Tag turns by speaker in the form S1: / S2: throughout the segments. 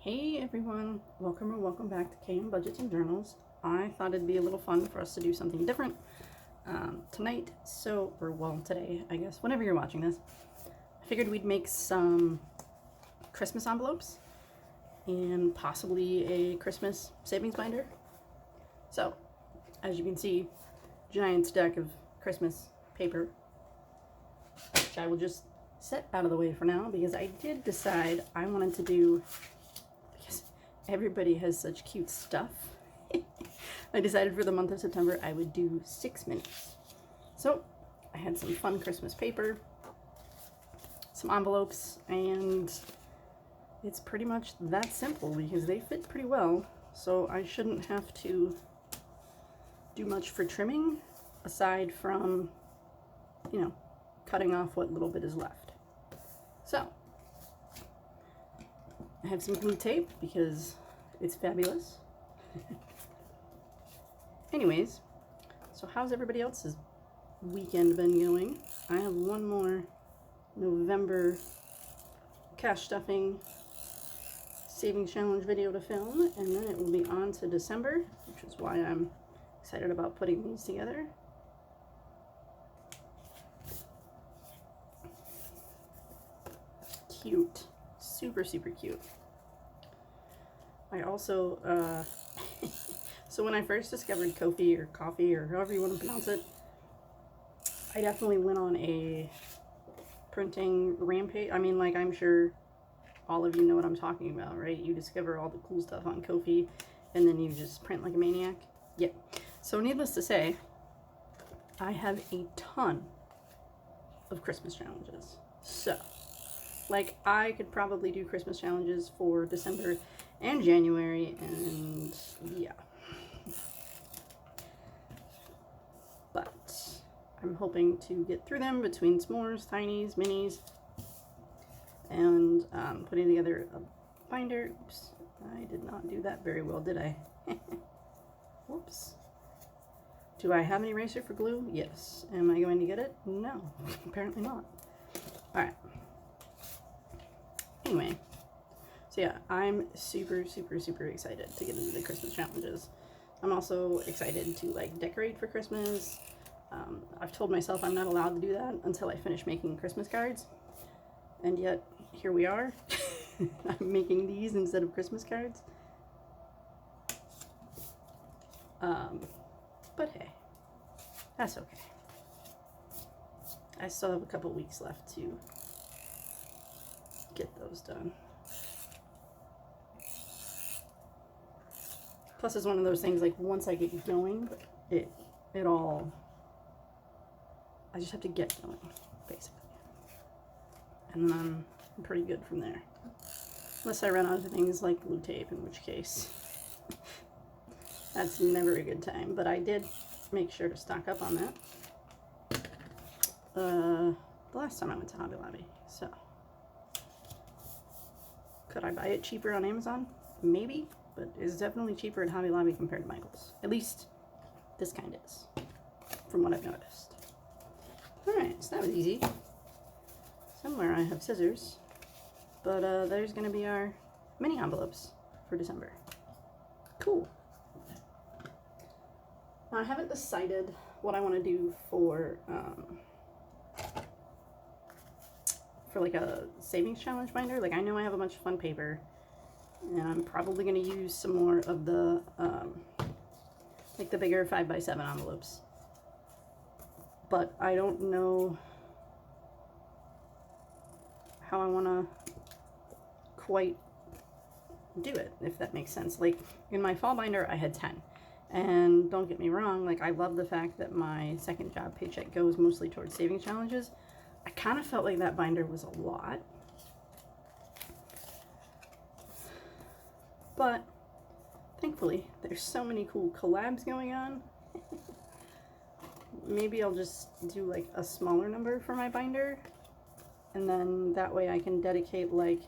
S1: Hey everyone, welcome or welcome back to KM Budgets and Journals. I thought it'd be a little fun for us to do something different tonight, today, I guess, whenever you're watching this. I figured we'd make some Christmas envelopes and possibly a Christmas savings binder. So, as you can see, giant stack of Christmas paper, which I will just set out of the way for now because I did decide I wanted to do, because everybody has such cute stuff, I decided for the month of September I would do 6 minis. So I had some fun Christmas paper, some envelopes, and it's pretty much that simple because they fit pretty well, so I shouldn't have to do much for trimming aside from, cutting off what little bit is left. So I have some glue tape because it's fabulous. Anyways, so how's everybody else's weekend been going? I have one more November cash stuffing savings challenge video to film, and then it will be on to December, which is why I'm excited about putting these together. Cute. Super, super cute. I also, so when I first discovered Ko-fi or coffee or however you want to pronounce it, I definitely went on a printing rampage. I mean, like, I'm sure all of you know what I'm talking about, right? You discover all the cool stuff on Ko-fi and then you just print like a maniac. Yep. So needless to say, I have a ton of Christmas challenges. So, like, I could probably do Christmas challenges for December and January, and yeah. But I'm hoping to get through them between s'mores, tinies, minis, and putting together a binder. Oops, I did not do that very well, did I? Whoops. Do I have an eraser for glue? Yes. Am I going to get it? No, apparently not. Alright. Anyway, so yeah, I'm super, super, super excited to get into the Christmas challenges. I'm also excited to, like, decorate for Christmas. I've told myself I'm not allowed to do that until I finish making Christmas cards, and yet here we are. I'm making these instead of Christmas cards. But hey, that's okay. I still have a couple weeks left to get those done. Plus, it's one of those things, like, once I get going, it all, I just have to get going, basically. And then I'm pretty good from there. Unless I run out of things like glue tape, in which case that's never a good time. But I did make sure to stock up on that the last time I went to Hobby Lobby. So, could I buy it cheaper on Amazon? Maybe, but it's definitely cheaper at Hobby Lobby compared to Michael's. At least this kind is, from what I've noticed. Alright, so that was easy. Somewhere I have scissors, but there's going to be our mini envelopes for December. Cool. Now, I haven't decided what I want to do for like a savings challenge binder. Like, I know I have a bunch of fun paper, and I'm probably going to use some more of the like the bigger 5x7 envelopes, but I don't know how I want to quite do it, if that makes sense. Like, in my fall binder I had 10, and don't get me wrong, like, I love the fact that my second job paycheck goes mostly towards savings challenges. I kind of felt like that binder was a lot, but thankfully there's so many cool collabs going on. Maybe I'll just do, like, a smaller number for my binder, and then that way I can dedicate, like,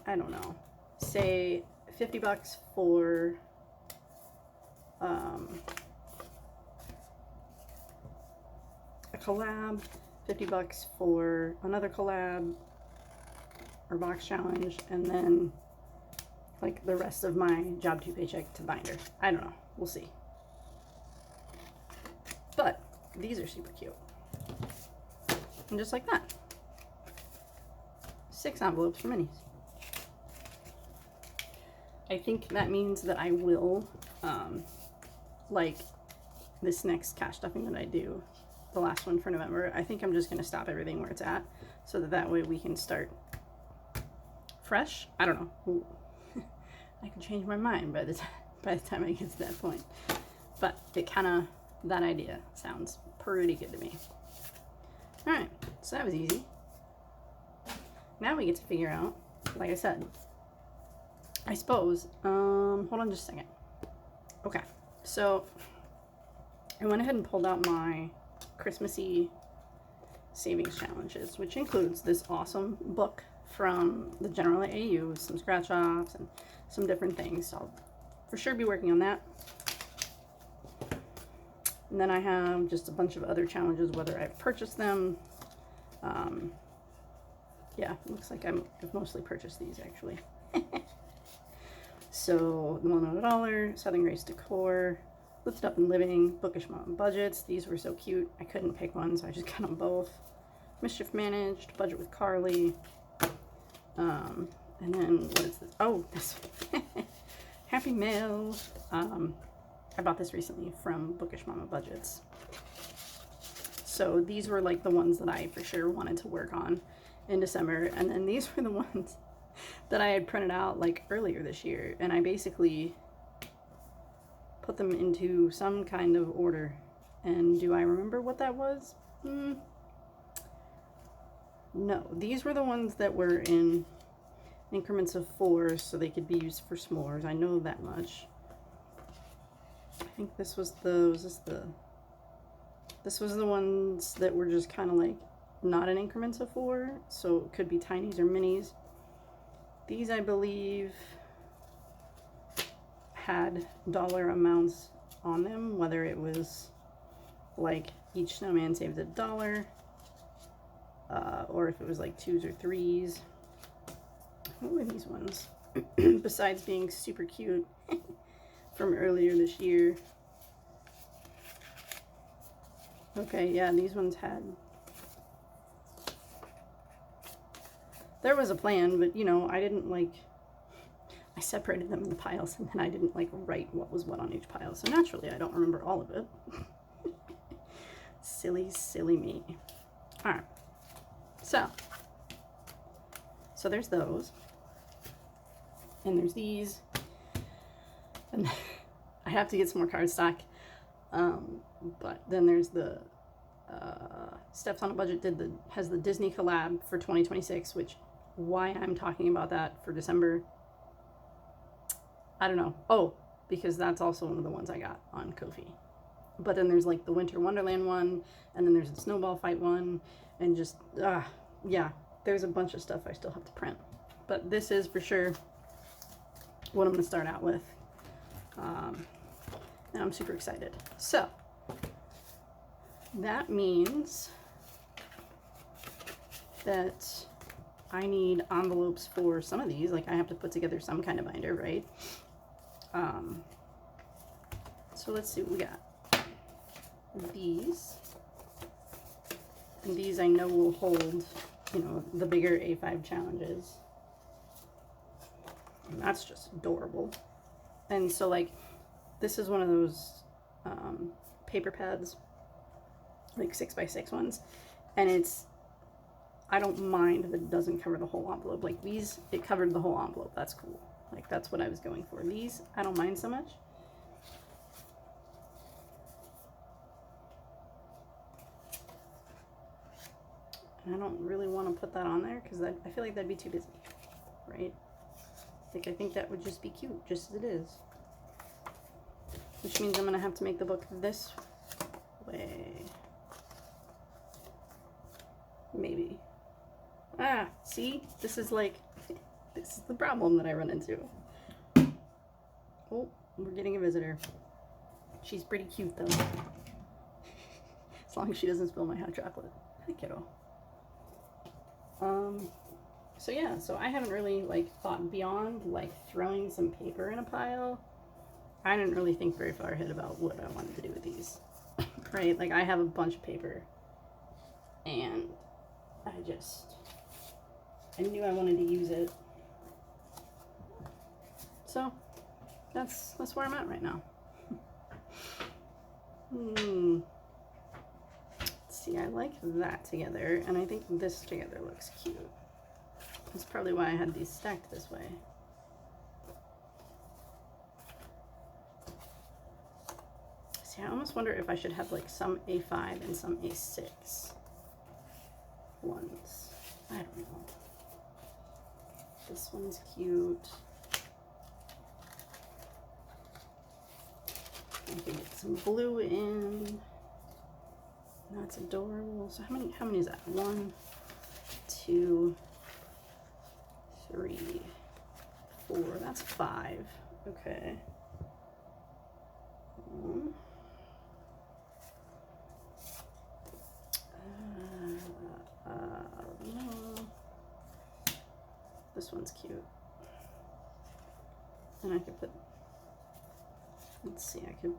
S1: I don't know, say $50 for a collab, $50 for another collab or box challenge, and then like the rest of my job 2 paycheck to binder. I don't know. We'll see. But these are super cute. And just like that. 6 envelopes for minis. I think that means that I will, like this next cash stuffing that I do, the last one for November, I think I'm just going to stop everything where it's at so that way we can start fresh. I don't know. Ooh. I could change my mind by the time I get to that point. But it kind of, that idea sounds pretty good to me. All right, so that was easy. Now we get to figure out, like I said, I suppose, hold on just a second. Okay, so I went ahead and pulled out my Christmassy savings challenges, which includes this awesome book from the General AU, some scratch offs and some different things. So I'll for sure be working on that. And then I have just a bunch of other challenges, whether I've purchased them. Yeah, looks like I've mostly purchased these actually. So the $1 Southern Grace Decor, Lifted Up and Living, Bookish Mom Budgets. These were so cute. I couldn't pick one, so I just got them both. Mischief Managed, Budget with Carly. And then what is this? Oh, this Happy Mail. I bought this recently from Bookish Mama Budgets. So these were like the ones that I for sure wanted to work on in December. And then these were the ones that I had printed out like earlier this year. And I basically put them into some kind of order. And do I remember what that was? No, these were the ones that were in increments of 4 so they could be used for s'mores. I know that much. I think this was the ones that were just kind of like not in increments of 4, so it could be tinies or minis. These, I believe, had dollar amounts on them, whether it was like each snowman saves $1, or if it was like 2s or 3s. What were these ones? Besides being super cute from earlier this year. Okay, yeah, these ones had... There was a plan, but, you know, I didn't, like... I separated them in the piles, and then I didn't, like, write what was what on each pile. So naturally, I don't remember all of it. Silly, silly me. Alright. So there's those. And there's these. And I have to get some more cardstock. But then there's the Steps on a Budget has the Disney collab for 2026, which why I'm talking about that for December, I don't know. Oh, because that's also one of the ones I got on Ko-fi. But then there's like the Winter Wonderland one, and then there's the Snowball Fight one, and just yeah, there's a bunch of stuff I still have to print. But this is for sure what I'm going to start out with. And I'm super excited. So that means that I need envelopes for some of these. Like I have to put together some kind of binder, right? So let's see what we got. These. And these I know will hold, you know, the bigger A5 challenges. And that's just adorable. And so like, this is one of those paper pads, like 6x6 ones. And it's, I don't mind that it doesn't cover the whole envelope. Like these, it covered the whole envelope. That's cool. Like that's what I was going for. These, I don't mind so much. And I don't really want to put that on there because I feel like that'd be too busy, right? Like I think that would just be cute, just as it is. Which means I'm going to have to make the book this way. Maybe. Ah, see? This is like, this is the problem that I run into. Oh, we're getting a visitor. She's pretty cute though. As long as she doesn't spill my hot chocolate. Hi, kiddo. So yeah, so I haven't really like thought beyond like throwing some paper in a pile. I didn't really think very far ahead about what I wanted to do with these. Right? Like I have a bunch of paper and I knew I wanted to use it. So that's where I'm at right now. See, I like that together, and I think this together looks cute. That's probably why I had these stacked this way. See, I almost wonder if I should have like some A5 and some A6 ones. I don't know. This one's cute. I can get some blue in. That's adorable. So how many is that? 1, 2, 3, 4. That's 5. Okay. No. This one's cute. And I could put, let's see, I could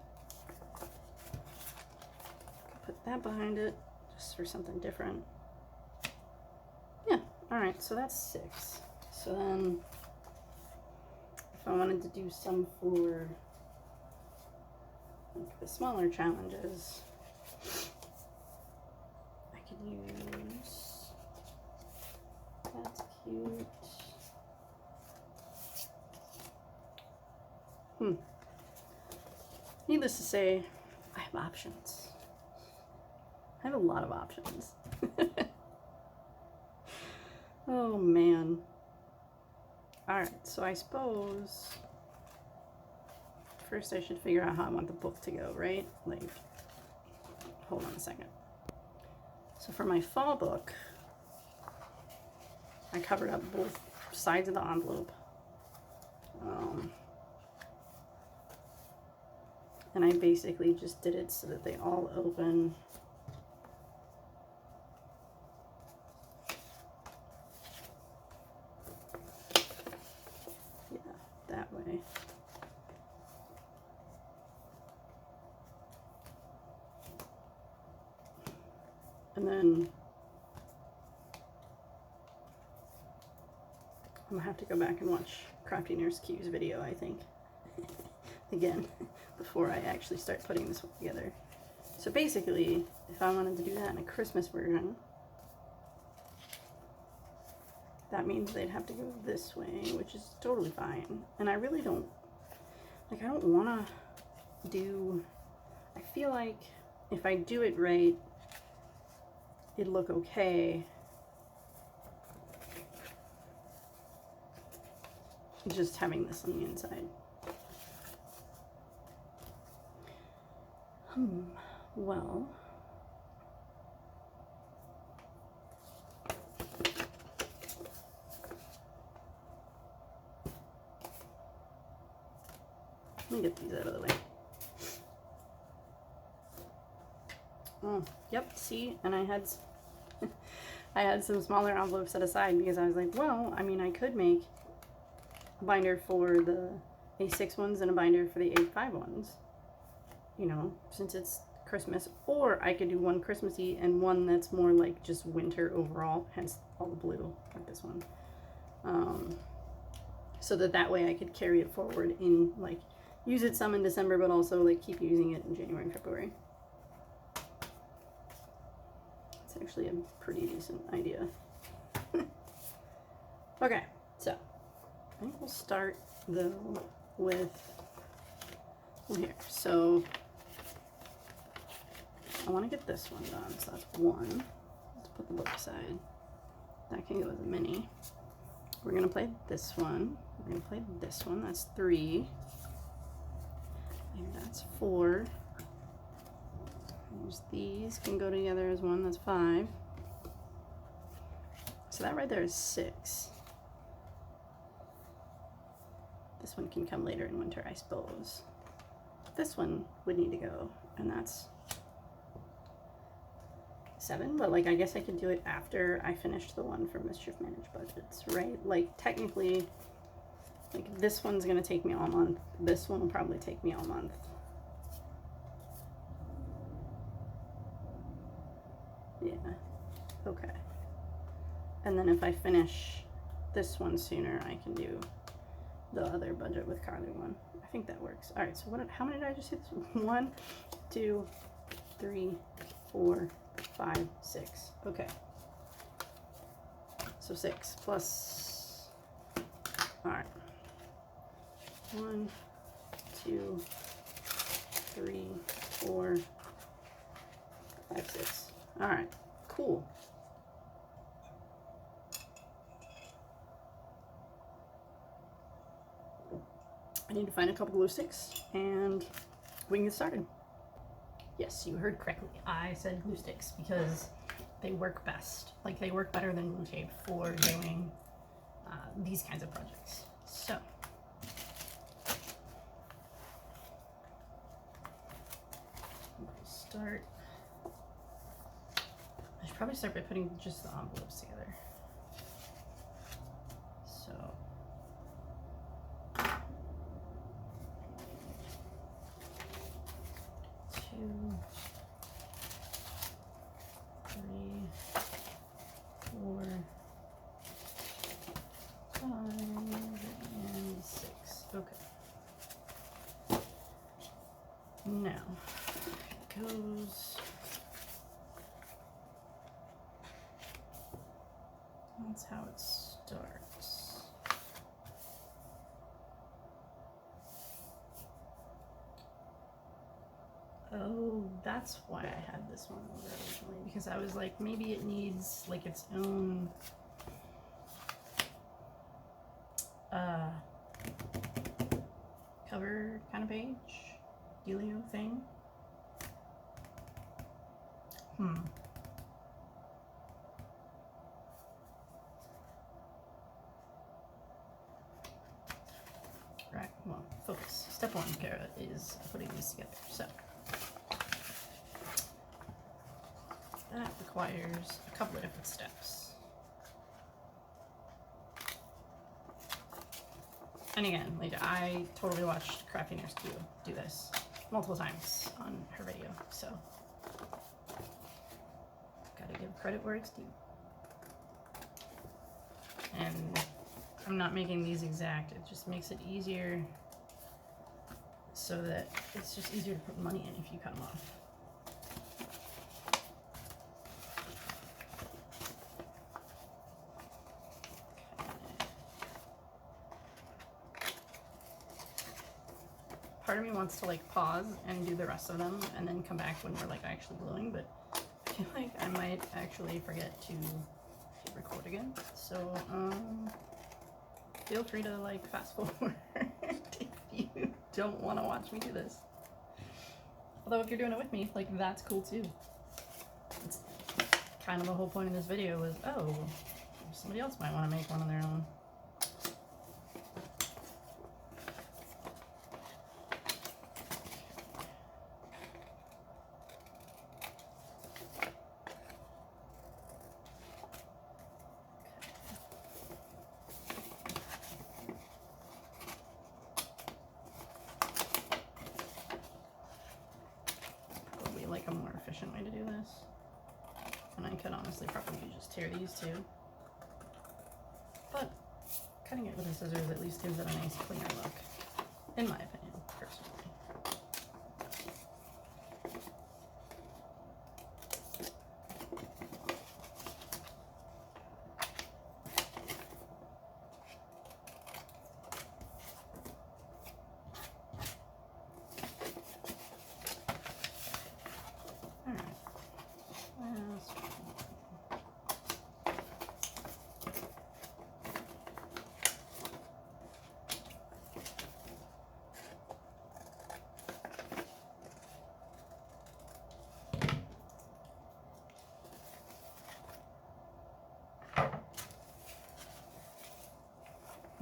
S1: put that behind it just for something different. Yeah, alright, so that's 6. So then if I wanted to do some for like the smaller challenges, I could use, that's cute. Needless to say, I have options. I have a lot of options. Oh man. Alright, so I suppose first I should figure out how I want the book to go, right? Like, hold on a second. So for my fall book, I covered up both sides of the envelope. And I basically just did it so that they all open that way. And then I'm gonna have to go back and watch Crafty Nurse Q's video, I think. Again, before I actually start putting this one together. So basically, if I wanted to do that in a Christmas version, that means they'd have to go this way, which is totally fine. And I really don't, like, I don't want to do, I feel like if I do it right, it'd look okay. Just having this on the inside. Well, let me get these out of the way. Oh, yep, see, and I had I had some smaller envelopes set aside because I was like, well, I mean, I could make a binder for the A6 ones and a binder for the A5 ones, you know, since it's Christmas, or I could do one Christmassy and one that's more like just winter overall, hence all the blue, like this one. So that way I could carry it forward in, like, use it some in December, but also like keep using it in January and February. It's actually a pretty decent idea. Okay, so I think we'll start though with here. So I want to get this one done, so that's 1. Let's put the book aside. That can go as a mini. We're gonna play this one. We're gonna play this one. That's 3. And that's 4. There's these can go together as 1. That's 5. So that right there is 6. This one can come later in winter, I suppose. This one would need to go, and that's 7, but like I guess I could do it after I finished the one for Mischief Managed Budgets, right? Like technically, like this one's gonna take me all month. This one will probably take me all month. Yeah, okay. And then if I finish this one sooner, I can do the other budget with Kylie one. I think that works. All right, so how many did I just say this? 1, 2, 3, 4, 5, 6. Okay. So 6 plus, all right. 1, 2, 3, 4, 5, 6. All right, cool. I need to find a couple glue sticks and we can get started. Yes, you heard correctly. I said glue sticks because they work best. Like they work better than glue tape for doing these kinds of projects. So, start. I should probably start by putting just the envelopes together. So, 2, 3, 4, 5, and 6. Okay. Now, it goes. That's how it starts. Oh, that's why I had this one over originally, because I was like, maybe it needs like its own cover kind of page, dealio thing. Right, well, focus. Step 1, Kara, is putting these together. So, that requires a couple of different steps. And again, like I totally watched Crafty do this multiple times on her video, so gotta give credit where it's due. And I'm not making these exact, it just makes it easier so that it's just easier to put money in if you cut them off. Part of me wants to like pause and do the rest of them and then come back when we're like actually gluing, but I feel like I might actually forget to hit record again. So feel free to like fast forward if you don't want to watch me do this. Although if you're doing it with me, like that's cool too. It's kind of the whole point of this video was, oh, somebody else might want to make one of their own. Like a more efficient way to do this, and I could honestly probably just tear these two, but cutting it with the scissors at least gives it a nice cleaner look, in my opinion, personally.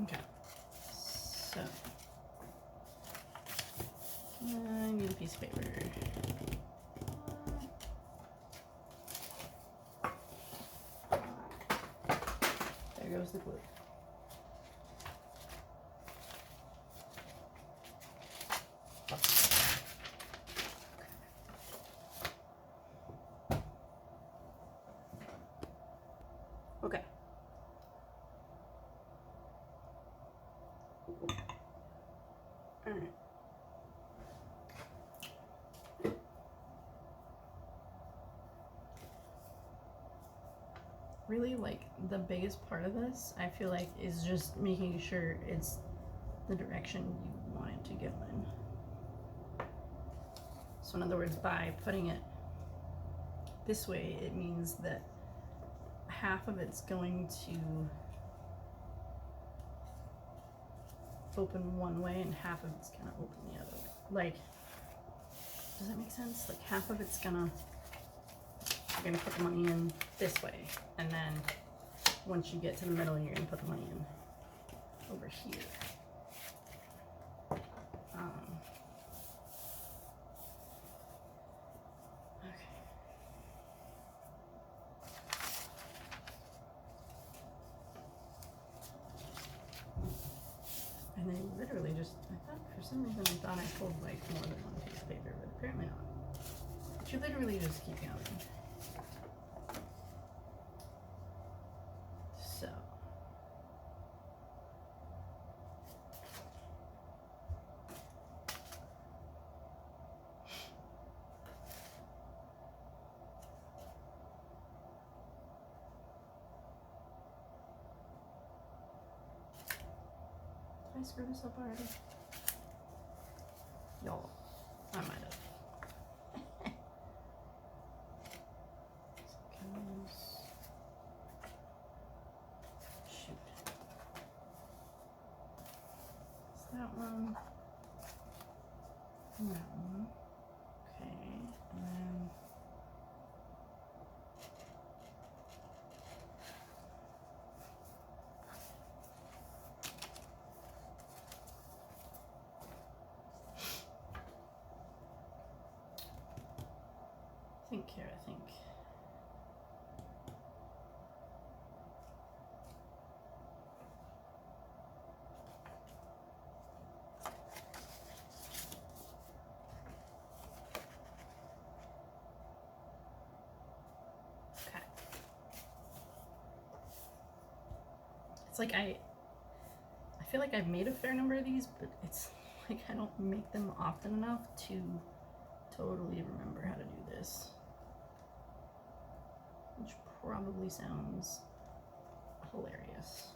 S1: Okay, so I need a piece of paper. there goes the glue. Okay. All right. Really, like, the biggest part of this, I feel like, is just making sure it's the direction you want it to go in. So in other words, by putting it this way, it means that half of it's going to open one way and half of it's gonna open the other way. Like, does that make sense? Like, half of it's gonna, you're gonna put the money in this way, and then once you get to the middle, you're gonna put the money in over here. Okay. And then literally just, I thought, for some reason, I thought I pulled like more than one piece of paper, but apparently not. But you literally just keep going. So. Did I screw this up already? Y'all, I might have. Shoot. Is that one? And that one. Okay, and then think here, I think. Okay. It's like I feel like I've made a fair number of these, but it's like I don't make them often enough to totally remember how to do this. Which probably sounds hilarious.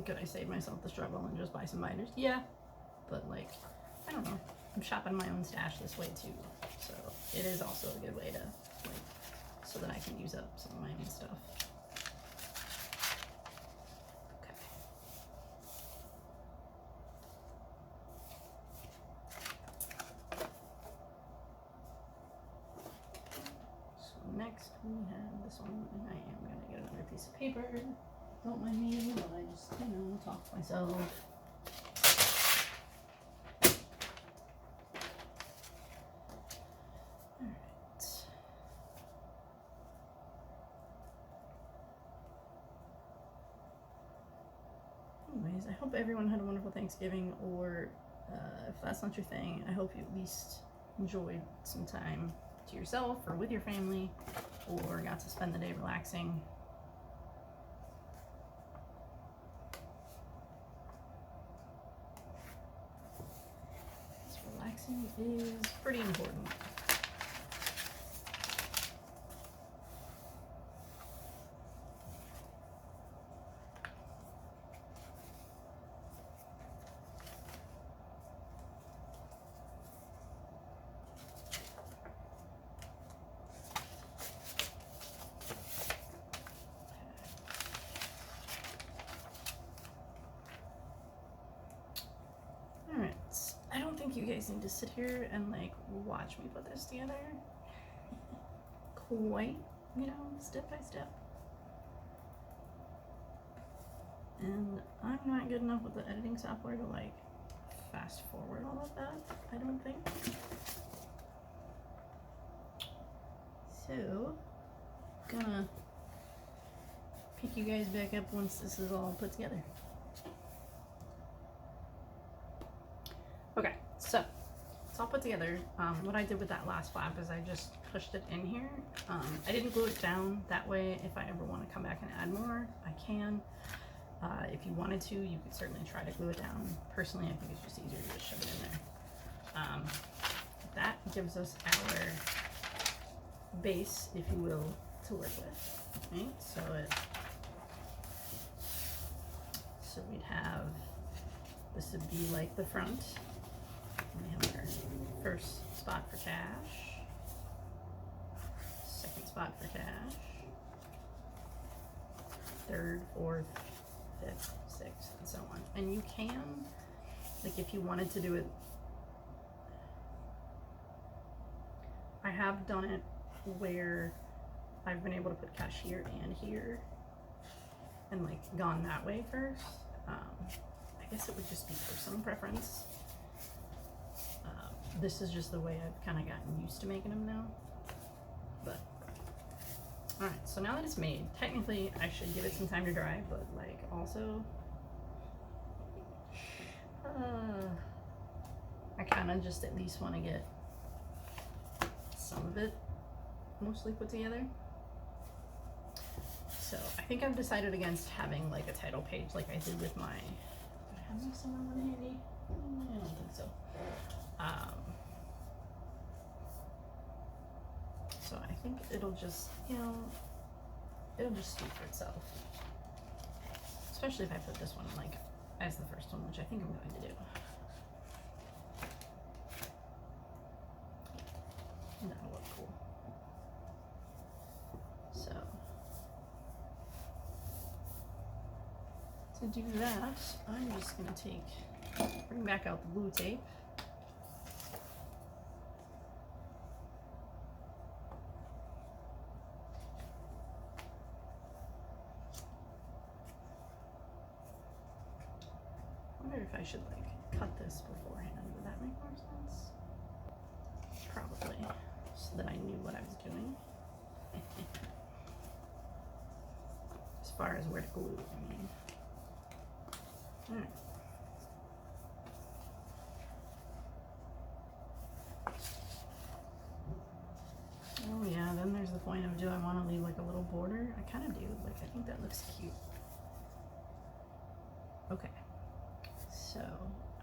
S1: Could I save myself the struggle and just buy some binders? Yeah, but like, I don't know. I'm shopping my own stash this way too, so it is also a good way to, like, so that I can use up some of my own stuff. Okay. So next we have this one, and I am gonna get another piece of paper. Don't mind me, but I just, you know, talk to myself. Alright. Anyways, I hope everyone had a wonderful Thanksgiving, or if that's not your thing, I hope you at least enjoyed some time to yourself or with your family, or got to spend the day relaxing. Is pretty important. you guys need to sit here and like watch me put this together. Quite, you know, step by step. And I'm not good enough with the editing software to like fast forward all of that, I don't think. So, gonna pick you guys back up once this is all put together. Okay, so it's all put together. What I did with that last flap is I just pushed it in here. I didn't glue it down. That way, if I ever want to come back and add more, I can. If you wanted to, you could certainly try to glue it down. Personally, I think it's just easier to just shove it in there. That gives us our base, if you will, to work with. Right? So we'd have, this would be like the front. We have our first spot for cash, second spot for cash, third, fourth, fifth, sixth, and so on. And you can, like if you wanted to do it, I have done it where I've been able to put cash here and here and like gone that way first. I guess it would just be personal preference. This is just the way I've kind of gotten used to making them now. But all right, so now that it's made, technically I should give it some time to dry, but like also I kind of just at least want to get some of it mostly put together. So I think I've decided against having like a title page like I did with my, do I have my somewhere handy? I don't think so. So I think it'll just, you know, it'll just speak for itself. Especially if I put this one like as the first one, which I think I'm going to do. That'll look cool. So to do that, I'm just going to bring back out the glue tape. I wonder if I should like cut this beforehand. Would that make more sense? Probably, so that I knew what I was doing. As far as where to glue, I mean. Alright. Oh yeah, then there's the point of, do I want to leave like a little border? I kind of do, like I think that looks cute. Okay, so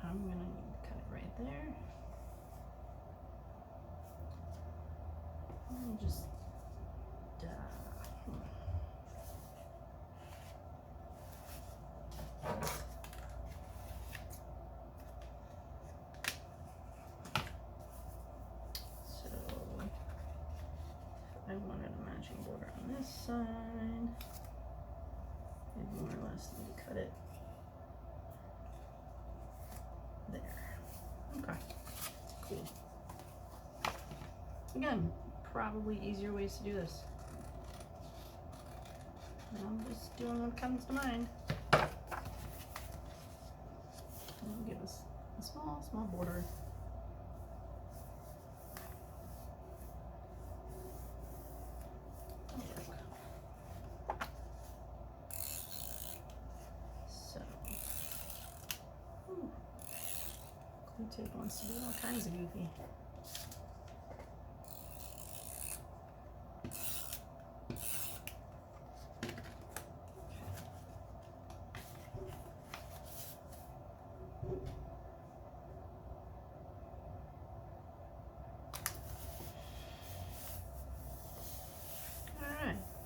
S1: I'm gonna need to cut it right there. And just so I wanted a matching border on this side. I more or less need to cut it there. Okay, cool. Again, probably easier ways to do this. And I'm just doing what comes to mind. It'll give us a small border. So, glue tape wants to do all kinds of goofy.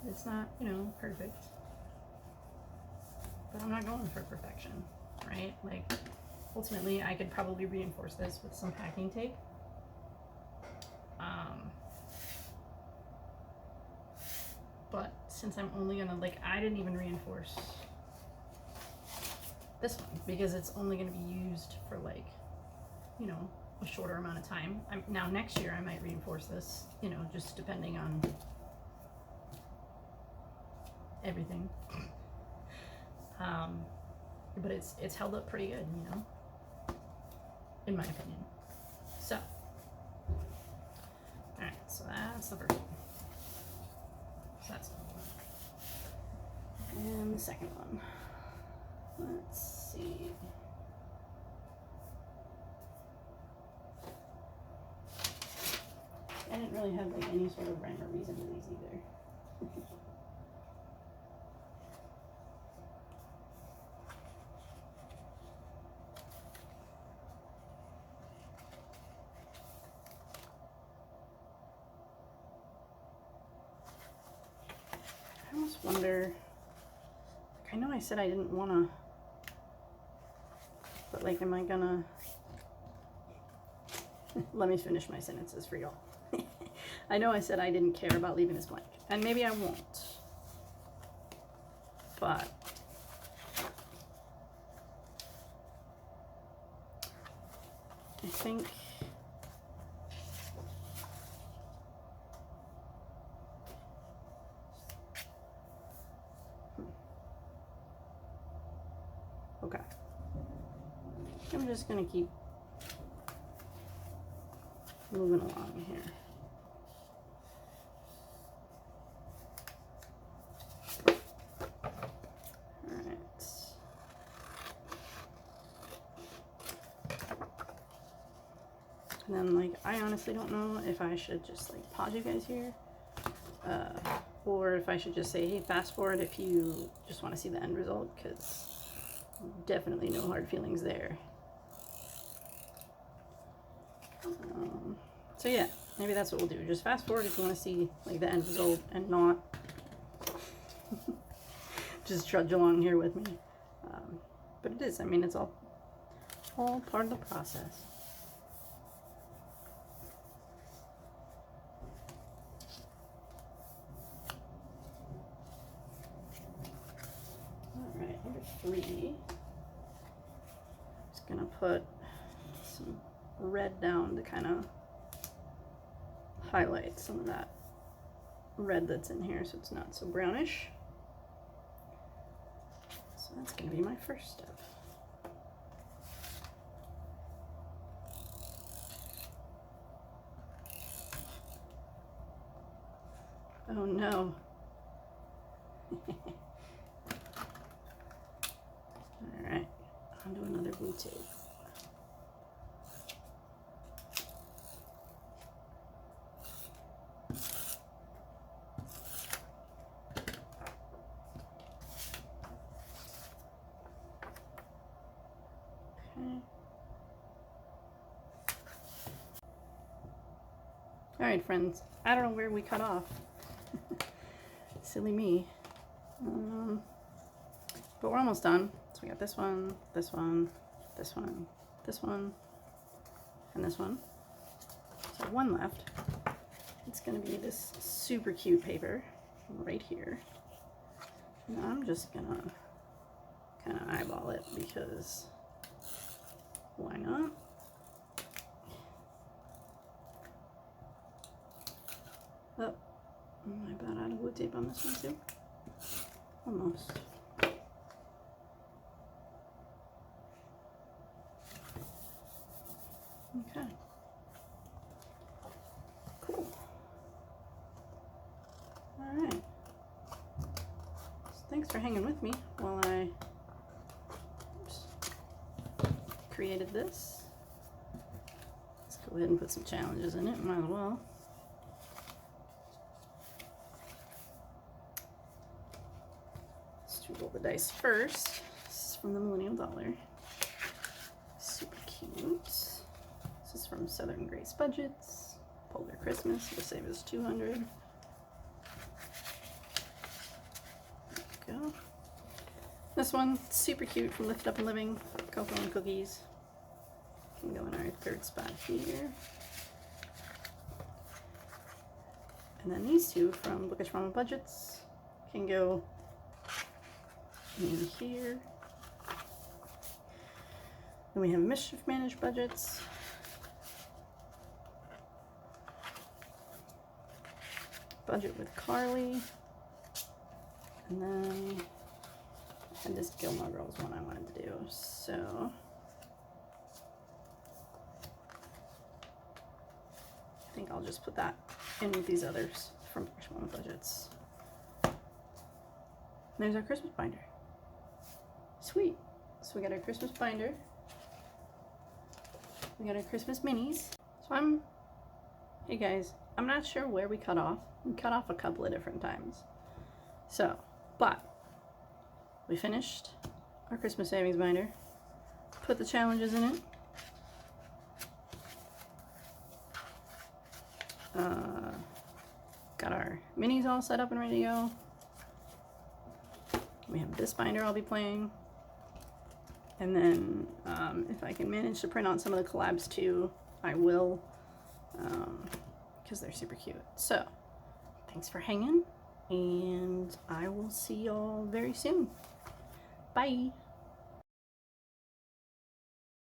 S1: It's not, you know, perfect, but I'm not going for perfection, right? Like, ultimately, I could probably reinforce this with some packing tape. But since I'm only gonna, like, I didn't even reinforce this one because it's only gonna be used for, like, you know, a shorter amount of time. Now next year I might reinforce this, you know, just depending on everything. But it's held up pretty good, you know, in my opinion. So, alright, so that's the first one. So that's the one. And the second one. Let's see. I didn't really have like any sort of rhyme or reason to these either. I almost wonder, like, I know I said I didn't want to, but like, am I gonna, let me finish my sentences for y'all. I know I said I didn't care about leaving this blank, and maybe I won't, but I think okay. I'm just gonna keep moving along here. Alright. And then, like, I honestly don't know if I should just like pause you guys here, or if I should just say, hey, fast forward if you just want to see the end result, because definitely no hard feelings there. So yeah, maybe that's what we'll do. Just fast forward if you want to see like the end result and not just trudge along here with me. But it is, I mean, it's all part of the process. All right, number 3. Just gonna put some red down to kind of highlight some of that red that's in here so it's not so brownish. So that's going to be my first step. Oh no. Alright, on to another blue tape. Alright friends, I don't know where we cut off. Silly me. But we're almost done. So we got this one, this one, this one, this one, and this one. So one left. It's going to be this super cute paper right here. And I'm just going to kind of eyeball it because why not? Oh, am I about out of glue tape on this one too? Almost. Okay. Cool. Alright. So thanks for hanging with me while I created this. Let's go ahead and put some challenges in it, might as well. Roll the dice first. This is from the Millennial Dollar. Super cute. This is from Southern Grace Budgets. Polar Christmas. We'll save us 200. There we go. This one, super cute, from Lift Up and Living. Cocoa and cookies. Can go in our third spot here. And then these two from Bookish Mama Budgets can go in here. Then we have Mischief Managed Budgets. budget with Carly. And then I had this Gilmore Girls one I wanted to do, so I think I'll just put that in with these others from Freshman budgets. There's our Christmas binder. Sweet. So we got our Christmas binder. We got our Christmas minis. So hey guys, I'm not sure where we cut off. We cut off a couple of different times. So, but we finished our Christmas savings binder. Put the challenges in it. Got our minis all set up and ready to go. We have this binder I'll be playing. And then if I can manage to print out some of the collabs too, I will, because they're super cute. So, thanks for hanging, and I will see y'all very soon. Bye!